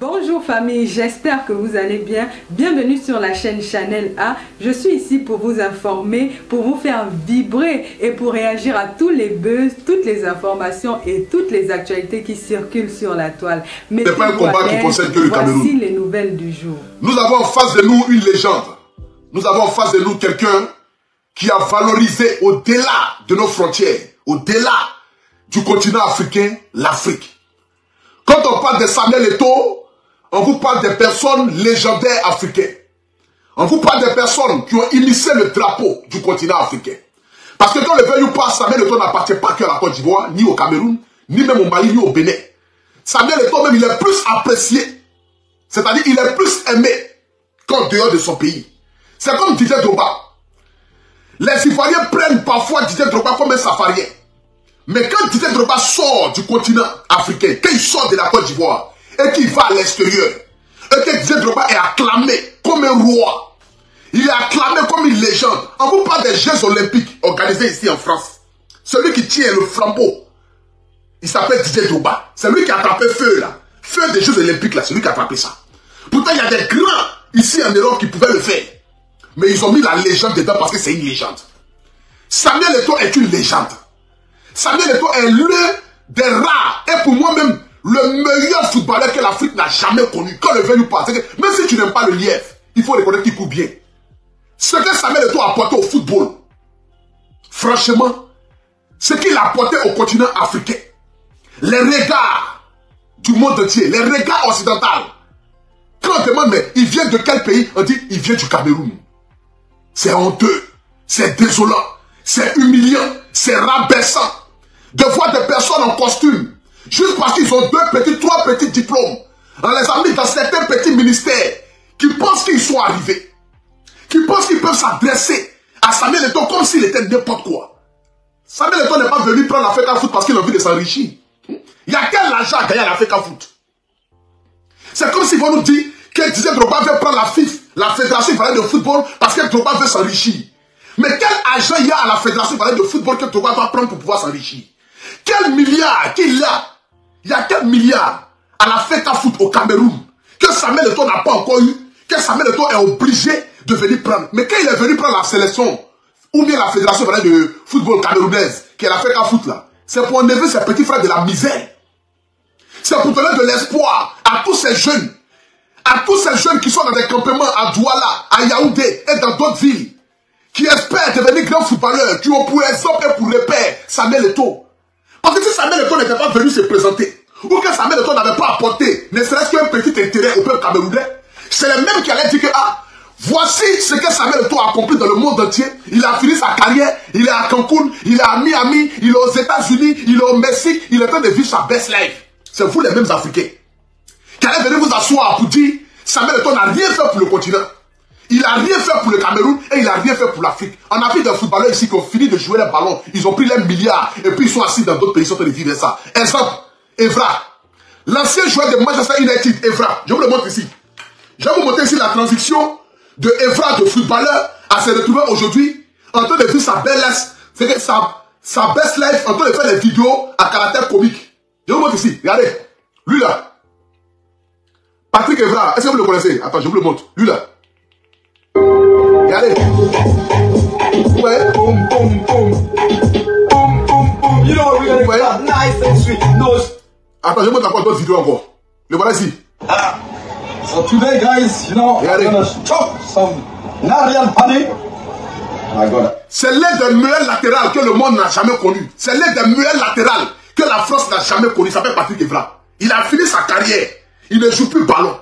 Bonjour famille, j'espère que vous allez bien. Bienvenue sur la chaîne Channel A. Je suis ici pour vous informer, pour vous faire vibrer et pour réagir à tous les buzz, toutes les informations et toutes les actualités qui circulent sur la toile. Mais c'est pas un combat qui concerne que le Cameroun. Voici les nouvelles du jour. Nous avons en face de nous une légende. Nous avons en face de nous quelqu'un qui a valorisé au-delà de nos frontières, au-delà du continent africain, l'Afrique. Quand on parle de Samuel Eto'o, on vous parle des personnes légendaires africaines. On vous parle des personnes qui ont initié le drapeau du continent africain. Parce que quand le veuille ou pas, Samuel Eto'o n'appartient pas que à la Côte d'Ivoire, ni au Cameroun, ni même au Mali, ni au Bénin. Samuel Eto'o même, il est plus apprécié. C'est-à-dire, il est plus aimé qu'en dehors de son pays. C'est comme Didier Drogba. Les Ivoiriens prennent parfois Didier Drogba comme un safarien. Mais quand Didier Drogba sort du continent africain, quand il sort de la Côte d'Ivoire, et qu'il va à l'extérieur, et que Didier Drogba est acclamé comme un roi, il est acclamé comme une légende. On vous parle des Jeux Olympiques organisés ici en France. Celui qui tient le flambeau, il s'appelle Didier Drogba. C'est lui qui a attrapé feu là. Feu des Jeux Olympiques là, c'est lui qui a attrapé ça. Pourtant, il y a des grands ici en Europe qui pouvaient le faire. Mais ils ont mis la légende dedans parce que c'est une légende. Samuel Eto'o est une légende. Samuel Eto'o est l'un des rares, et pour moi-même, le meilleur footballeur que l'Afrique n'a jamais connu. Quand le veuille ou pas, même si tu n'aimes pas le lièvre, il faut reconnaître qu'il court bien. Ce que Samuel Eto'o a apporté au football, franchement, ce qu'il a apporté au continent africain, les regards du monde entier, les regards occidentaux. Quand on demande, mais il vient de quel pays? On dit, il vient du Cameroun. C'est honteux, c'est désolant, c'est humiliant, c'est rabaissant de voir des personnes en costume, juste parce qu'ils ont 2 petits, 3 petits diplômes, on les a mis dans certains petits ministères, qui pensent qu'ils sont arrivés, qui pensent qu'ils peuvent s'adresser à Samuel Eto'o comme s'il était n'importe quoi. Samuel Eto'o n'est pas venu prendre l'Africa Foot parce qu'il a envie de s'enrichir. Il y a quel argent à gagner à l'Africa Foot? C'est comme s'ils vont nous dire que Didier Drogba veut prendre la FIF, la Fédération Ivoirienne de Football, parce que Drogba veut s'enrichir. Mais quel argent il y a à la Fédération Ivoirienne de Football que Drogba doit prendre pour pouvoir s'enrichir? Quel milliard qu'il a? Il y a quel milliard à la FECA Foot au Cameroun que Samuel Eto'o n'a pas encore eu, que Samuel Eto'o est obligé de venir prendre? Mais quand il est venu prendre la sélection, ou bien la Fédération Ivoirienne de Football camerounaise, qui est la FECA Foot là, c'est pour enlever ses petits frères de la misère. C'est pour donner de l'espoir à tous ces jeunes. À tous ces jeunes qui sont dans des campements à Douala, à Yaoundé et dans d'autres villes, qui espèrent devenir grands footballeurs, qui ont pour exemple et pour repère Samuel Eto'o. Parce que si Samuel Eto'o n'était pas venu se présenter, ou que Samuel Eto'o n'avait pas apporté, ne serait-ce qu'un petit intérêt au peuple camerounais, c'est les mêmes qui allaient dire que, ah, voici ce que Samuel Eto'o a accompli dans le monde entier. Il a fini sa carrière, il est à Cancun, il est à Miami, il est aux États-Unis, il est au Mexique, il est en train de vivre sa best life. C'est vous les mêmes Africains qui allez venir vous asseoir pour dire Samuel Eto'o n'a rien fait pour le continent. Il n'a rien fait pour le Cameroun et il n'a rien fait pour l'Afrique. On a vu des footballeurs ici qui ont fini de jouer les ballons. Ils ont pris les milliards et puis ils sont assis dans d'autres pays, ils sont en train de vivre ça. Exemple, Evra. L'ancien joueur de Manchester United, Evra. Je vous le montre ici. Je vais vous montrer ici la transition de Evra, de footballeur, à se retrouver aujourd'hui en train de vivre sa belle-life. C'est que sa best life en train de faire des vidéos à caractère comique. Je vous montre ici. Regardez. Lui là. Patrick Evra. Est-ce que vous le connaissez? Attends, je vous le montre. Lui là. Regardez. Ouais. Boom, boom, boom. Boom, boom, boom. You know, we're gonna start nice and sweet. No. Attends, je montre encore d'autres vidéos encore. Le voilà ici. So today, guys, you know, Regardez. I'm gonna chop some Narian Paddy. My God. C'est l'un des meilleurs latérales que le monde n'a jamais connu. C'est l'un des meilleurs latérales que la France n'a jamais connu. Il s'appelle Patrick Evra. Il a fini sa carrière. Il ne joue plus ballon.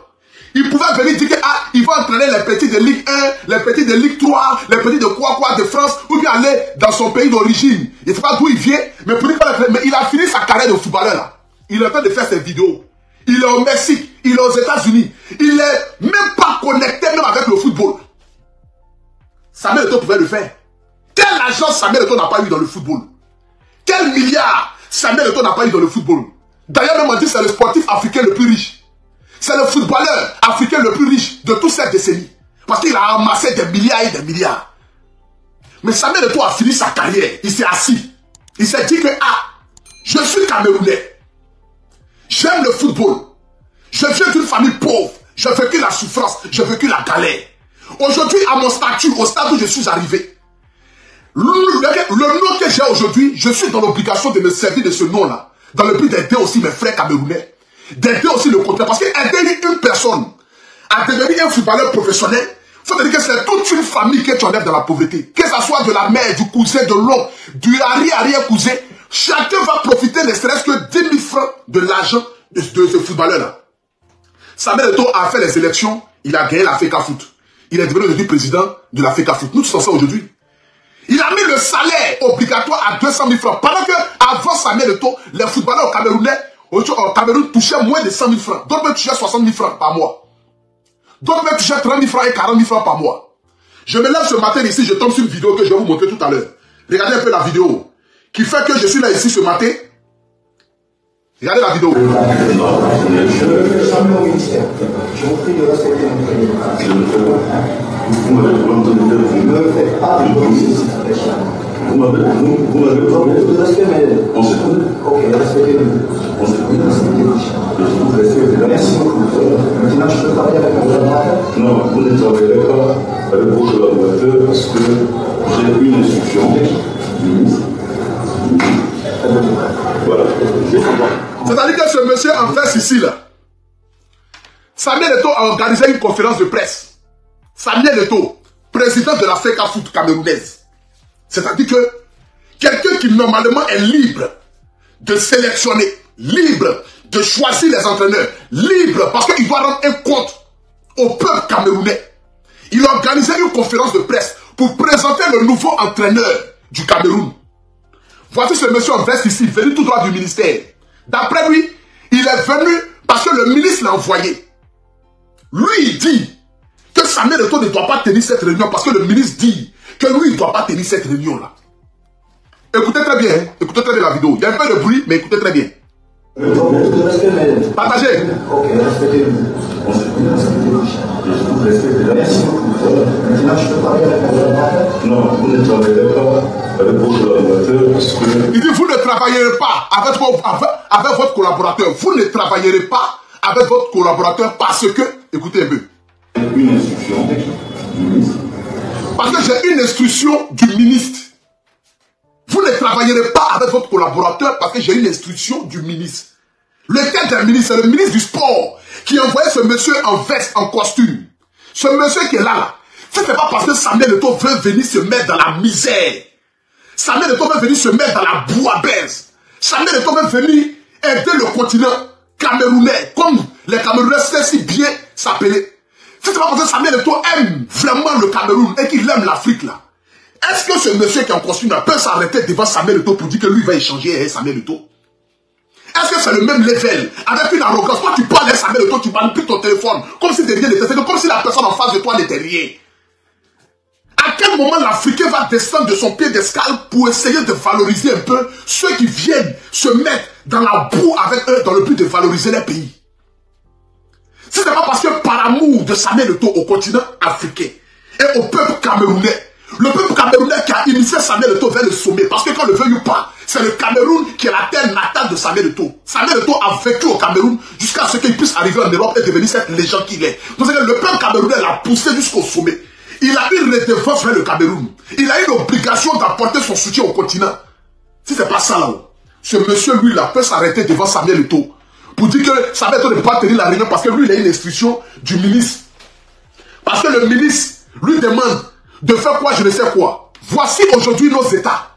Il pouvait venir dire que ah, il va entraîner les petits de Ligue 1, les petits de Ligue 3, les petits de quoi de France, ou bien aller dans son pays d'origine. Il ne sait pas d'où il vient, mais il a fini sa carrière de footballeur là. Il est en train de faire ses vidéos. Il est au Mexique, il est aux États-Unis. Il n'est même pas connecté même avec le football. Samuel Eto'o pouvait le faire. Quelle agence Samuel Eto'o n'a pas eu dans le football? Quel milliard Samuel Eto'o n'a pas eu dans le football? D'ailleurs, même on dit que c'est le sportif africain le plus riche. C'est le footballeur africain le plus riche de toute cette décennie. Parce qu'il a amassé des milliards et des milliards. Mais Samuel Eto'o a fini sa carrière. Il s'est assis. Il s'est dit que, ah, je suis Camerounais. J'aime le football. Je viens d'une famille pauvre. J'ai vécu la souffrance, j'ai vécu la galère. Aujourd'hui, à mon statut, au stade où je suis arrivé, le nom que j'ai aujourd'hui, je suis dans l'obligation de me servir de ce nom-là, dans le but d'aider aussi mes frères camerounais, d'aider aussi le continent. Parce qu'aider une personne à devenir un footballeur professionnel, il faut dire que c'est toute une famille que tu enlèves dans la pauvreté. Que ce soit de la mère, du cousin, de l'oncle, du arrière-cousin, chacun va profiter ne serait-ce que 10 000 francs de l'argent de ce footballeur-là. Samuel Eto'o a fait les élections, il a gagné la FECAFOOT. Il est devenu le président de la FECAFOOT. Nous sommes ça aujourd'hui. Il a mis le salaire obligatoire à 200 000 francs. Pendant que avant Samuel Eto'o, les footballeurs au Cameroun touchaient moins de 100 000 francs. D'autres même touchaient 60 000 francs par mois. D'autres même touchaient 30 000 francs et 40 000 francs par mois. Je me lève ce matin ici, je tombe sur une vidéo que je vais vous montrer tout à l'heure. Regardez un peu la vidéo. Qui fait que je suis là ici ce matin. Regardez la vidéo. Je vous prie de respecter mon président. Je ne fais pas. Vous ne faites pas de police. Vous m'avez parlé de respect, mais... On se connaît. Ok, respectez-nous. On se connaît. Merci beaucoup. Maintenant, je peux travailler avec mon collaborateur? Non, vous ne travaillerez pas avec vos collaborateurs parce que j'ai une instruction du ministre. Voilà. C'est-à-dire que ce monsieur en face ici, là, Samuel Eto'o a organisé une conférence de presse. Samuel Eto'o, président de la FECAFOOT camerounaise. C'est-à-dire que quelqu'un qui normalement est libre de sélectionner, libre de choisir les entraîneurs, libre parce qu'il doit rendre un compte au peuple camerounais. Il a organisé une conférence de presse pour présenter le nouveau entraîneur du Cameroun. Voici ce monsieur en veste ici, venu tout droit du ministère. D'après lui, il est venu parce que le ministre l'a envoyé. Lui, il dit que Samuel Eto'o ne doit pas tenir cette réunion parce que le ministre dit que lui, il ne doit pas tenir cette réunion-là. Écoutez très bien, hein? Écoutez très bien la vidéo. Il y a un peu de bruit, mais écoutez très bien. Partagez. Ok, respectez-nous. Merci beaucoup. Maintenant, je peux parler avec mon collaborateur? Non, vous ne travaillerez pas avec vos collaborateurs parce que... Il dit, vous ne travaillerez pas avec votre collaborateur. Vous ne travaillerez pas avec votre collaborateur parce que... Écoutez un peu. Une instruction du ministre. Parce que j'ai une instruction du ministre. Vous ne travaillerez pas avec votre collaborateur parce que j'ai une instruction du ministre. Lequel d'un ministre? C'est le ministre du sport qui a envoyé ce monsieur en veste, en costume. Ce monsieur qui est là, ce n'est pas parce que Samuel Eto'o veut venir se mettre dans la misère. Samuel Eto'o veut venir se mettre dans la bouillabaisse. Samuel Eto'o veut venir aider le continent camerounais, comme les Camerounais savent si bien s'appeler. Ce n'est pas parce que Samuel Eto'o aime vraiment le Cameroun et qu'il aime l'Afrique là. Est-ce que ce monsieur qui est en costume là peut s'arrêter devant Samuel Eto'o pour dire que lui va échanger avec Samuel Eto'o? Est-ce que c'est le même level? Avec une arrogance, toi tu parles avec Samuel Eto'o, tu manipules ton téléphone, comme si de rien n'était, comme si la personne en face de toi n'était rien. À quel moment l'Africain va descendre de son pied d'escale pour essayer de valoriser un peu ceux qui viennent se mettre dans la boue avec eux dans le but de valoriser les pays? Si ce n'est pas parce que par amour de Samuel Eto'o au continent africain et au peuple camerounais, le peuple camerounais qui a initié Samuel Eto'o vers le sommet, parce que quand on le veuille ou pas, c'est le Cameroun qui est la terre natale de Samuel Eto'o. Samuel Eto'o a vécu au Cameroun jusqu'à ce qu'il puisse arriver en Europe et devenir cette légende qu'il est. Donc le peuple camerounais l'a poussé jusqu'au sommet. Il a une redevance vers le Cameroun. Il a une obligation d'apporter son soutien au continent. Si ce n'est pas ça là-haut, ce monsieur lui là peut s'arrêter devant Samuel Eto'o pour dire que Samuel Eto'o ne peut pas tenir la réunion parce que lui il a une instruction du ministre. Parce que le ministre lui demande de faire quoi, je ne sais quoi. Voici aujourd'hui nos États.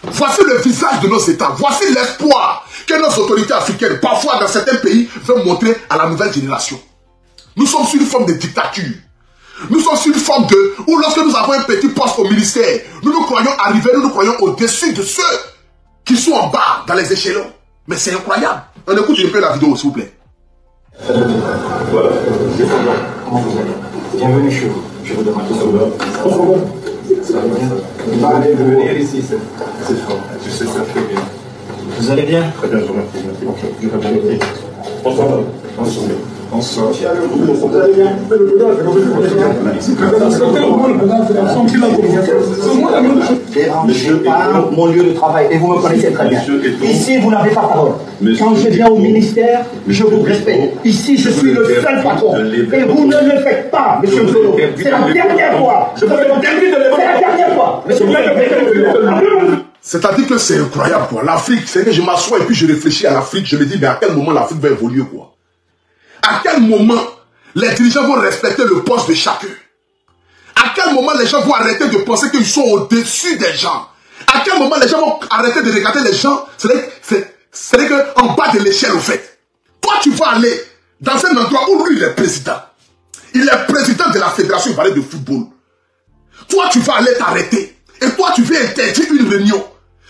Voici le visage de nos États. Voici l'espoir que nos autorités africaines, parfois dans certains pays, veulent montrer à la nouvelle génération. Nous sommes sur une forme de dictature. Nous sommes sur une forme de... où lorsque nous avons un petit poste au ministère, nous nous croyons arriver, nous nous croyons au-dessus de ceux qui sont en bas, dans les échelons. Mais c'est incroyable. On écoute un peu la vidéo, s'il vous plaît. Voilà. Comment vous allez? Bienvenue chez vous. Je vous demande tout ça. Ça va bien? Vous allez venir ici, c'est fort. Je sais ça très bien. Vous allez bien? Très bien, je vous remercie. Ok, je vais bien. Bonsoir. Bonsoir. Bonsoir. Dérangez pas mon lieu de travail et vous me connaissez très bien. Ici, vous n'avez pas parole. Quand je viens au ministère, je vous respecte. Ici, je suis le seul patron. Et vous ne le faites pas, monsieur Zolo. C'est la dernière fois. C'est la dernière fois. C'est-à-dire que c'est incroyable, quoi. L'Afrique, c'est que je m'assois et puis je réfléchis à l'Afrique. Je me dis, mais à quel moment l'Afrique va évoluer, quoi? À quel moment les dirigeants vont respecter le poste de chacun? À quel moment les gens vont arrêter de penser qu'ils sont au-dessus des gens? À quel moment les gens vont arrêter de regarder les gens? C'est-à-dire qu'en bas de l'échelle, au fait. Toi, tu vas aller dans un endroit où lui, il est président. Il est président de la Fédération ivoirienne de football. Toi, tu vas aller t'arrêter. Et toi, tu veux interdire une réunion.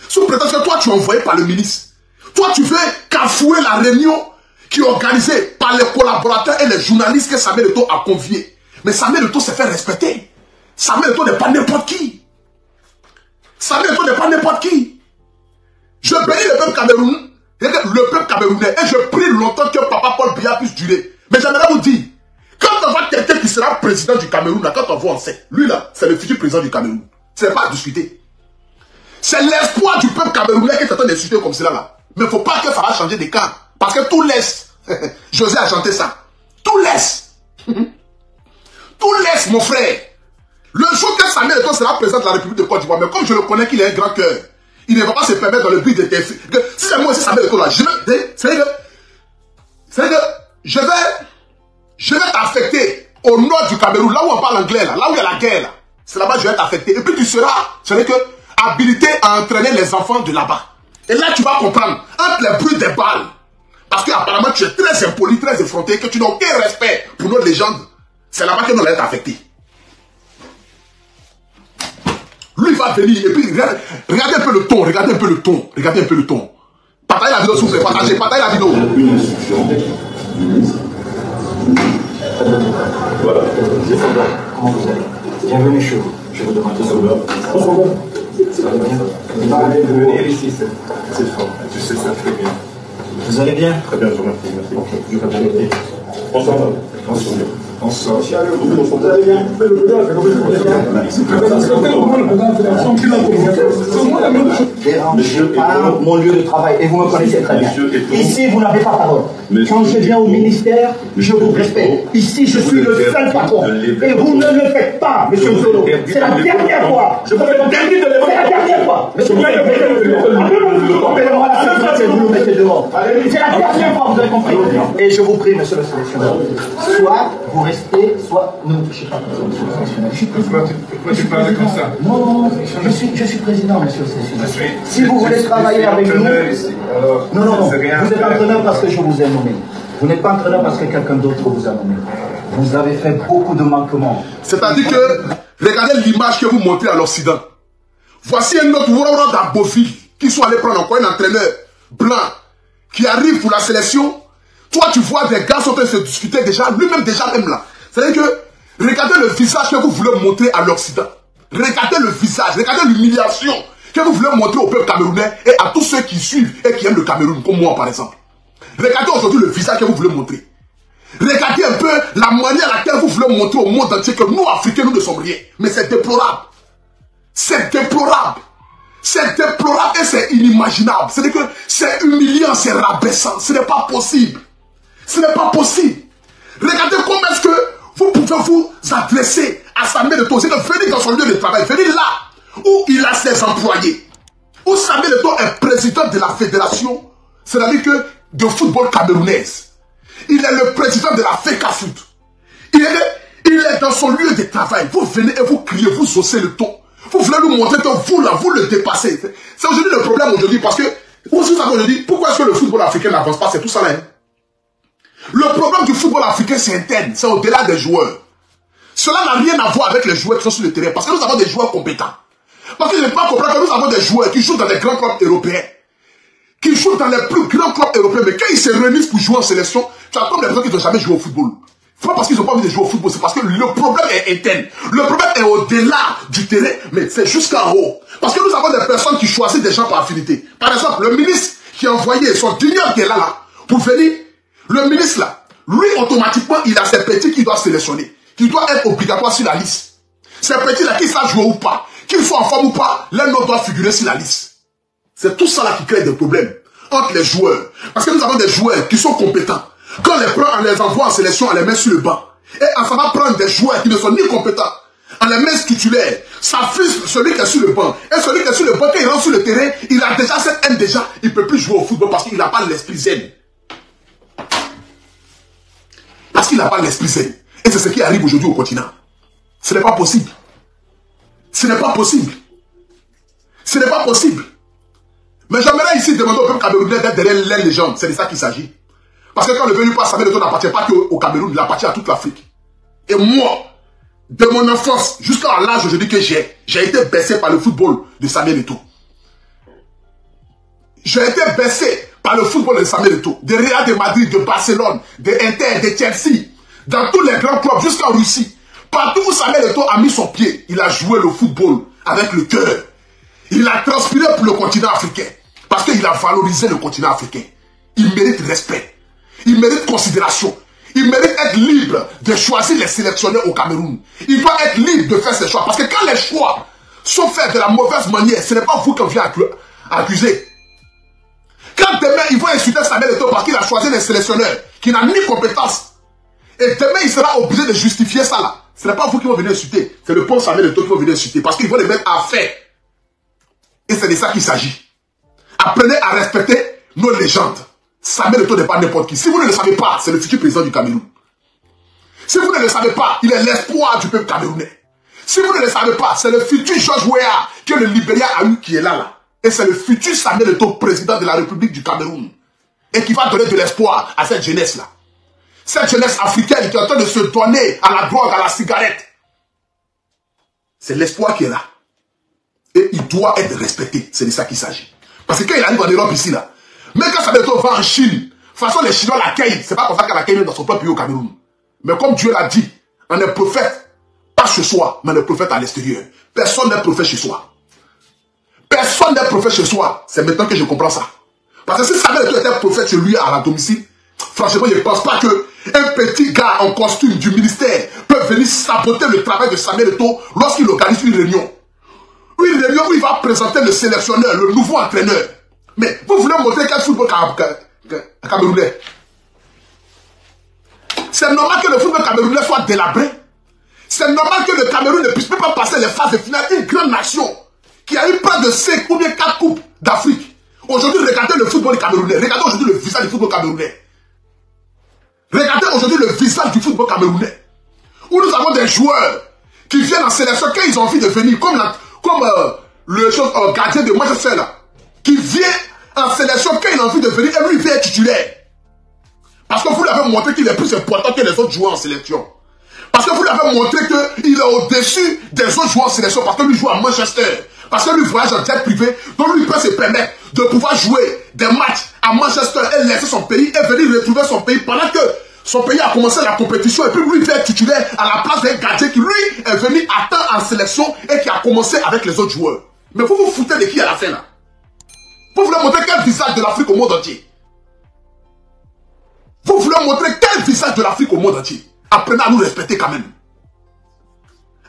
Sous prétexte que toi, tu es envoyé par le ministre. Toi, tu veux cafouer la réunion qui est organisée par les collaborateurs et les journalistes que Samuel Eto'o a conviés. Mais Samuel Eto'o s'est fait respecter. Samuel Eto'o n'est pas n'importe qui. Samuel Eto'o n'est pas n'importe qui. Je bénis le peuple camerounais. Le peuple camerounais. Et je prie longtemps que Papa Paul Biya puisse durer. Mais j'aimerais vous dire, quand on voit quelqu'un qui sera président du Cameroun, là, quand on voit, on sait, lui là, c'est le futur président du Cameroun. Ce n'est pas à discuter. C'est l'espoir du peuple camerounais qui est en train de discuter comme cela là. Mais il ne faut pas que ça va changer de camp. Parce que tout laisse. José a chanté ça. Tout laisse. Tout laisse, mon frère. Le jour que Samuel Eto'o sera président de la République de Côte d'Ivoire, mais comme je le connais qu'il a un grand cœur, il ne va pas se permettre dans le but de si c'est moi aussi Samuel Eto'o là, c'est-à-dire que je vais t'affecter au nord du Cameroun, là où on parle anglais, là où il y a la guerre, là. C'est là-bas que je vais t'affecter. Et puis tu seras, c'est-à-dire que, habilité à entraîner les enfants de là-bas. Et là, tu vas comprendre, entre les bruits des balles, parce qu'apparemment, tu es très impoli, très effronté, que tu n'as aucun respect pour nos légendes. C'est là-bas que nous allons être affectés. Lui, il va venir, et puis, regardez un peu le ton, regardez un peu le ton, regardez un peu le ton. Partagez la vidéo, s'il vous plaît, partagez la vidéo. Une instruction du ministre. Voilà. Comment vous allez? Bienvenue chez vous. Je vous demande de savoir. Ça va bien? Vous allez venir ici, c'est fort. Tu sais ça très bien. Vous allez bien? Très bien, je vous remercie. Merci. Bonsoir. Bonsoir. Bonsoir. Vous allez bien? Dérangez pas mon lieu de travail et vous me connaissez très bien. Ici, vous n'avez pas parole. Quand je viens au ministère, je vous respecte. Ici, je suis le seul patron. Et vous ne le faites pas, monsieur Zolo. C'est la dernière fois. C'est la dernière fois. Monsieur Zolo, vous nous mettez devant. C'est la dernière fois, vous avez compris. Et je vous prie, monsieur le sélectionneur. Soit vous restez, soit ne me touchez pas comme ça, monsieur le sélectionneur. Pourquoi tu parles comme ça? Non, je suis président, monsieur le sélectionneur. Si vous voulez travailler avec nous... Non, vous êtes entraîneur parce que je vous ai nommé. Vous n'êtes pas entraîneur parce que quelqu'un d'autre vous a nommé. Vous avez fait beaucoup de manquements. C'est-à-dire que, regardez l'image que vous montrez à l'Occident. Voici un autre Wourawara d'Abofil qui sont allés prendre encore un entraîneur blanc qui arrive pour la sélection. Toi, tu vois des gars sont en train de se discuter déjà, lui-même déjà même là. C'est-à-dire que, regardez le visage que vous voulez montrer à l'Occident. Regardez le visage, regardez l'humiliation que vous voulez montrer au peuple camerounais et à tous ceux qui suivent et qui aiment le Cameroun, comme moi par exemple. Regardez aujourd'hui le visage que vous voulez montrer. Regardez un peu la manière à laquelle vous voulez montrer au monde entier que nous, Africains, nous ne sommes rien. Mais c'est déplorable. C'est déplorable. C'est déplorable et c'est inimaginable. C'est-à-dire que c'est humiliant, c'est rabaissant. Ce n'est pas possible. Ce n'est pas possible. Regardez comment est-ce que vous pouvez vous adresser à Samuel Eto'o. C'est que venir dans son lieu de travail, venir là où il a ses employés. Où Samuel Eto'o est président de la fédération, c'est-à-dire que de football camerounaise. Il est le président de la FECAFOOT. Il est dans son lieu de travail. Vous venez et vous criez, vous haussez le ton. Vous voulez nous montrer que vous là, vous le dépassez. C'est aujourd'hui le problème aujourd'hui parce que, vous savez aujourd'hui, pourquoi est-ce que le football africain n'avance pas? C'est tout ça là. Hein? Le problème du football africain, c'est interne. C'est au-delà des joueurs. Cela n'a rien à voir avec les joueurs qui sont sur le terrain. Parce que nous avons des joueurs compétents. Parce que je ne peux pas comprendre que nous avons des joueurs qui jouent dans les grands clubs européens. Qui jouent dans les plus grands clubs européens. Mais quand ils se réunissent pour jouer en sélection, tu as comme des personnes qui n'ont jamais joué au football. Ce n'est pas parce qu'ils n'ont pas envie de jouer au football. C'est parce que le problème est interne. Le problème est au-delà du terrain. Mais c'est jusqu'en haut. Parce que nous avons des personnes qui choisissent des gens par affinité. Par exemple, le ministre qui a envoyé son digneur qui est là, pour venir. Le ministre là, lui, automatiquement, il a ses petits qui doivent sélectionner, qui doivent être obligatoires sur la liste. Ces petits-là, qu'ils savent jouer ou pas, qu'ils soient en forme ou pas, l'un d'eux doit figurer sur la liste. C'est tout ça là qui crée des problèmes entre les joueurs. Parce que nous avons des joueurs qui sont compétents. Quand on les prend, on les envoie en sélection, on les met sur le banc. Et on s'en va prendre des joueurs qui ne sont ni compétents. On les met titulaires. Ça frustre celui qui est sur le banc. Et celui qui est sur le banc, quand il rentre sur le terrain, il a déjà cette haine déjà. Il ne peut plus jouer au football parce qu'il n'a pas l'esprit zen. Parce qu'il n'a pas l'esprit zen. Et c'est ce qui arrive aujourd'hui au continent. Ce n'est pas possible. Ce n'est pas possible. Ce n'est pas possible. Mais j'aimerais ici demander au peuple camerounais d'être derrière les légendes. C'est de ça qu'il s'agit. Parce que quand le venu pas Samuel Eto'o n'appartient pas qu'au Cameroun, il appartient à toute l'Afrique. Et moi, de mon enfance jusqu'à l'âge aujourd'hui que j'ai été bercé par le football de Samuel Eto'o. J'ai été bercé par le football de Samuel Eto'o, de Real de Madrid, de Barcelone, de Inter, de Chelsea, dans tous les grands clubs jusqu'en Russie. Partout où Samuel Eto'o a mis son pied, il a joué le football avec le cœur. Il a transpiré pour le continent africain. Parce qu'il a valorisé le continent africain. Il mérite respect. Il mérite considération. Il mérite être libre de choisir les sélectionneurs au Cameroun. Il doit être libre de faire ses choix. Parce que quand les choix sont faits de la mauvaise manière, ce n'est pas vous qu'on vient accuser. Quand demain, ils vont insulter Samuel Eto'o parce qu'il a choisi les sélectionneurs qui n'ont ni compétence. Et demain, il sera obligé de justifier ça là. Ce n'est pas vous qui vont venir insulter. C'est le pauvre Samuel Eto'o qui va venir insulter. Parce qu'ils vont les mettre à faire. Et c'est de ça qu'il s'agit. Apprenez à respecter nos légendes. Samuel Eto'o n'est pas n'importe qui. Si vous ne le savez pas, c'est le futur président du Cameroun. Si vous ne le savez pas, il est l'espoir du peuple camerounais. Si vous ne le savez pas, c'est le futur George Weah que le Libéria a eu qui est là. Et c'est le futur Samuel Eto'o, président de la République du Cameroun. Et qui va donner de l'espoir à cette jeunesse-là. Cette jeunesse africaine qui est en train de se donner à la drogue, à la cigarette. C'est l'espoir qui est là. Et il doit être respecté. C'est de ça qu'il s'agit. Parce que quand il arrive en Europe ici, là, même quand Samuel Eto'o va en Chine, de toute façon les Chinois l'accueillent. C'est pas comme ça qu'elle l'accueille dans son propre pays au Cameroun. Mais comme Dieu l'a dit, on est prophète, pas chez soi, mais on est prophète à l'extérieur. Personne n'est prophète chez soi. Personne n'est prophète chez soi. C'est maintenant que je comprends ça. Parce que si Samuel Eto'o était prophète chez lui à la domicile, franchement, je ne pense pas qu'un petit gars en costume du ministère peut venir saboter le travail de Samuel Eto'o lorsqu'il organise une réunion. Une réunion où il va présenter le sélectionneur, le nouveau entraîneur. Mais vous voulez montrer quel football camerounais? C'est normal que le football camerounais soit délabré. C'est normal que le Cameroun ne puisse pas passer les phases de finale. Une grande nation qui a eu près de 5 ou bien 4 coupes d'Afrique. Aujourd'hui, regardez le football camerounais. Regardez aujourd'hui le visage du football camerounais. Regardez aujourd'hui le visage du football camerounais. Où nous avons des joueurs qui viennent en sélection quand ils ont envie de venir. Comme le gardien de Manchester là. Qui vient en sélection quand il a envie de venir et lui il vient être titulaire. Parce que vous lui avez montré qu'il est plus important que les autres joueurs en sélection. Parce que vous lui avez montré qu'il est au-dessus des autres joueurs en sélection parce que lui joue à Manchester. Parce que lui voyage en jet privé, donc lui peut se permettre de pouvoir jouer des matchs à Manchester et laisser son pays et venir retrouver son pays pendant que son pays a commencé la compétition et puis lui il vient être titulaire à la place d'un gardien qui lui est venu à temps en sélection et qui a commencé avec les autres joueurs. Mais vous vous foutez de qui à la fin là? Vous voulez montrer quel visage de l'Afrique au monde entier? Vous voulez montrer quel visage de l'Afrique au monde entier? Apprenez à nous respecter quand même.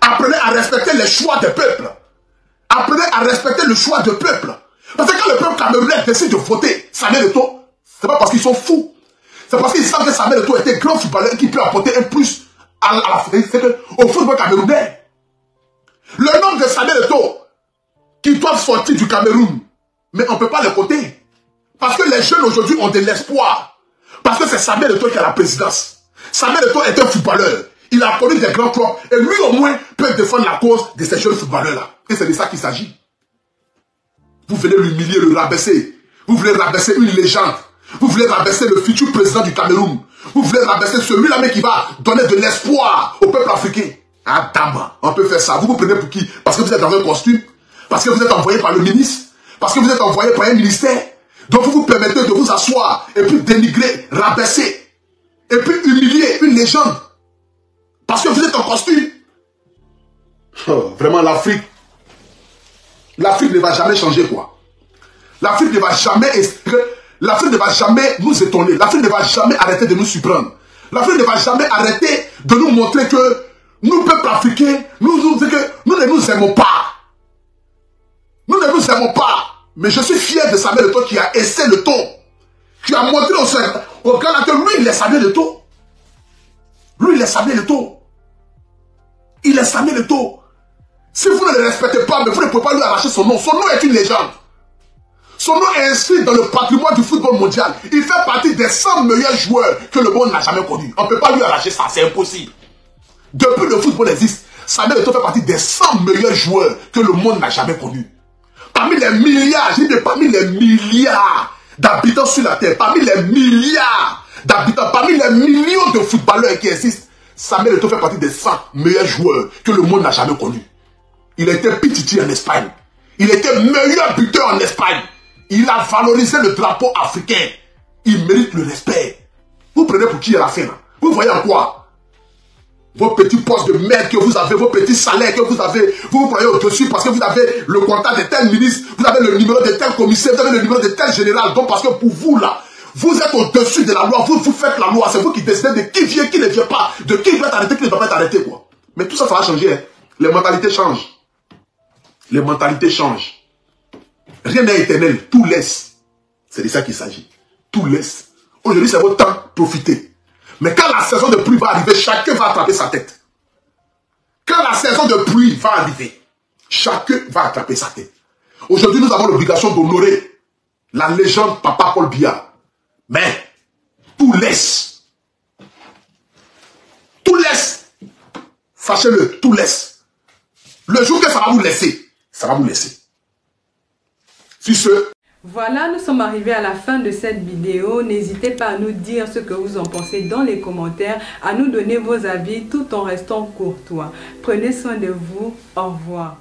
Apprenez à respecter les choix des peuples. Apprenez à respecter le choix du peuple. Parce que quand le peuple camerounais décide de voter Samuel Eto'o, c'est pas parce qu'ils sont fous. C'est parce qu'ils savent que Samuel Eto'o était grand footballeur et qu'il peut apporter un plus au football camerounais. Le nombre de Samuel Eto'o qui doivent sortir du Cameroun, mais on ne peut pas les compter. Parce que les jeunes aujourd'hui ont de l'espoir. Parce que c'est Samuel Eto'o qui a la présidence. Samuel Eto'o est un footballeur. Il a connu des grands clubs. Et lui au moins peut défendre la cause de ces jeunes footballeurs-là. Et c'est de ça qu'il s'agit. Vous venez l'humilier, le rabaisser. Vous voulez rabaisser une légende. Vous voulez rabaisser le futur président du Cameroun. Vous voulez rabaisser celui-là mais qui va donner de l'espoir au peuple africain. Ah dame, on peut faire ça. Vous vous prenez pour qui? Parce que vous êtes dans un costume? Parce que vous êtes envoyé par le ministre? Parce que vous êtes envoyé par un ministère? Donc vous vous permettez de vous asseoir et puis dénigrer, rabaisser et puis humilier une légende. Parce que vous êtes en costume. Oh, vraiment l'Afrique ne va jamais changer quoi. L'Afrique ne va jamais nous étonner. L'Afrique ne va jamais arrêter de nous surprendre. L'Afrique ne va jamais arrêter de nous montrer que nous, peuple africain, nous ne nous aimons pas. Nous ne nous aimons pas. Mais je suis fier de Samuel Eto'o qui a essayé le ton. Qui a montré au Ghana que lui, il est Samuel Eto'o. Lui, il est Samuel Eto'o. Il est Samuel Eto'o. Si vous ne le respectez pas, mais vous ne pouvez pas lui arracher son nom. Son nom est une légende. Son nom est inscrit dans le patrimoine du football mondial. Il fait partie des 100 meilleurs joueurs que le monde n'a jamais connus. On ne peut pas lui arracher ça, c'est impossible. Depuis le football existe, Samuel Eto'o fait partie des 100 meilleurs joueurs que le monde n'a jamais connus. Parmi les milliards, j'ai dit parmi les milliards d'habitants sur la terre, parmi les milliards d'habitants, parmi les millions de footballeurs qui existent, Samuel Eto'o fait partie des 100 meilleurs joueurs que le monde n'a jamais connus. Il était Pichichi en Espagne. Il était meilleur buteur en Espagne. Il a valorisé le drapeau africain. Il mérite le respect. Vous prenez pour qui à la fin? Vous voyez en quoi? Vos petits postes de merde que vous avez, vos petits salaires que vous avez, vous vous croyez au-dessus parce que vous avez le contact de tel ministre, vous avez le numéro de tel commissaire, vous avez le numéro de tel général. Donc parce que pour vous là, vous êtes au-dessus de la loi, vous faites la loi, c'est vous qui décidez de qui vient, qui ne vient pas, de qui va être arrêté, qui ne va pas être arrêté quoi. Mais tout ça, ça va changer. Hein. Les mentalités changent. Les mentalités changent. Rien n'est éternel, tout laisse. C'est de ça qu'il s'agit. Tout laisse. Aujourd'hui, c'est votre temps, profitez. Mais quand la saison de pluie va arriver, chacun va attraper sa tête. Quand la saison de pluie va arriver, chacun va attraper sa tête. Aujourd'hui, nous avons l'obligation d'honorer la légende Papa Paul Biya. Mais, tout laisse. Tout laisse. Sachez-le, tout laisse. Le jour que ça va vous laisser, ça va vous laisser. Sur ce, voilà, nous sommes arrivés à la fin de cette vidéo. N'hésitez pas à nous dire ce que vous en pensez dans les commentaires, à nous donner vos avis tout en restant courtois. Prenez soin de vous. Au revoir.